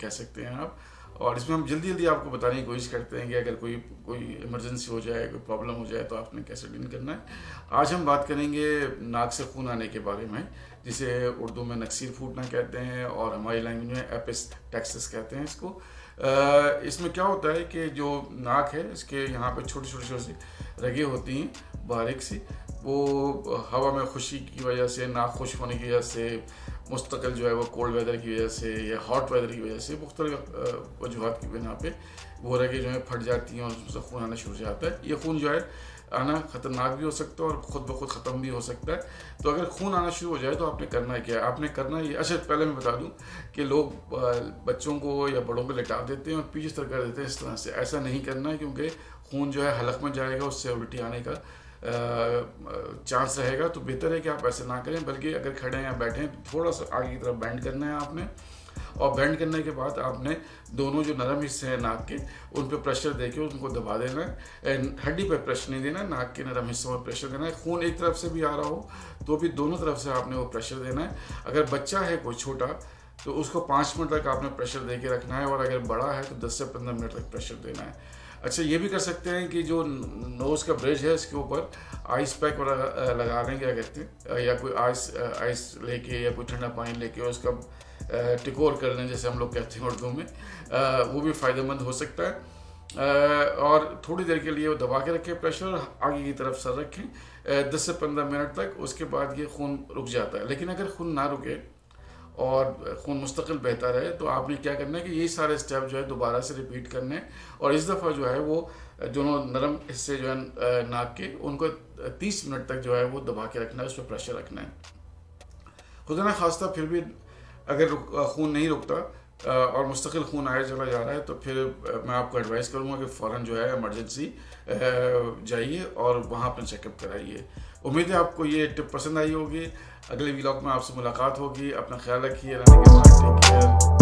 कह सकते हैं आप। और इसमें हम जल्दी जल्दी आपको बताने की कोशिश करते हैं कि अगर कोई इमरजेंसी हो जाए, कोई प्रॉब्लम हो जाए तो आपने कैसे डील करना है। आज हम बात करेंगे नाक से खून आने के बारे में, जिसे उर्दू में नक्सीर फूटना कहते हैं और हमारी लैंग्वेज में एपिस्टैक्सिस कहते हैं इसको। इसमें क्या होता है कि जो नाक है इसके यहाँ पे छोटी छोटी रगें होती हैं बारीक सी, वो हवा में खुशी की वजह से, नाक खुश होने की वजह से, मुस्तकिल जो है वो कोल्ड वेदर की वजह से या हॉट वेदर की वजह से, मुख्तलिफ वजूहत की बिना पे वो रगें जो है फट जाती हैं और उसमें से खून आना शुरू हो जाता है। ये खून जो है आना ख़तरनाक भी हो सकता है और ख़ुद ब खुद ख़त्म भी हो सकता है। तो अगर खून आना शुरू हो जाए तो आपने करना है क्या? आपने करना ये, अच्छा पहले मैं बता दूं कि लोग बच्चों को या बड़ों को लिटा देते हैं और पीछे तर कर देते हैं इस तरह से। ऐसा नहीं करना है, क्योंकि खून जो है हलक में जाएगा, उससे उल्टी आने का चांस रहेगा। तो बेहतर है कि आप ऐसे ना करें, बल्कि अगर खड़े हैं या बैठे हैं तो थोड़ा सा आगे की तरफ बेंड करना है आपने। और बेंड करने के बाद आपने दोनों जो नरम हिस्से हैं नाक के, उन पे प्रेशर देके उनको दबा देना है। हड्डी पे प्रेशर नहीं देना, नाक के नरम हिस्सों में प्रेशर देना है। खून एक तरफ से भी आ रहा हो तो भी दोनों तरफ से आपने वो प्रेशर देना है। अगर बच्चा है कोई छोटा तो उसको 5 मिनट तक आपने प्रेशर दे के रखना है, और अगर बड़ा है तो 10 से 15 मिनट तक प्रेशर देना है। अच्छा, ये भी कर सकते हैं कि जो नोज़ का ब्रिज है इसके ऊपर आइस पैक लगा लें, क्या कहते हैं, या कोई आइस लेके या कोई ठंडा पानी लेके उसका टिकोर कर लें, जैसे हम लोग कहते हैं उर्दू में। वो भी फ़ायदेमंद हो सकता है। और थोड़ी देर के लिए वो दबा के रखें प्रेशर, आगे की तरफ सर रखें 10 से 15 मिनट तक। उसके बाद ये खून रुक जाता है। लेकिन अगर खून ना रुके और खून मुस्तकिल बहता रहे तो आपने क्या करना है कि यही सारे स्टेप जो है दोबारा से रिपीट करने हैं। और इस दफ़ा जो है वो दोनों नरम हिस्से जो है नाक के, उनको 30 मिनट तक जो है वो दबा के रखना है, उस पर प्रेशर रखना है। खुदा ना खास्ता फिर भी अगर खून नहीं रुकता और मुस्तकिल खून आया चला जा रहा है तो फिर मैं आपको एडवाइस करूँगा कि फ़ौरन जो है इमरजेंसी जाइए और वहाँ पर चेकअप कराइए। उम्मीद है आपको ये टिप पसंद आई होगी। अगले व्लॉग में आपसे मुलाकात होगी। अपना ख्याल रखिए। Take care.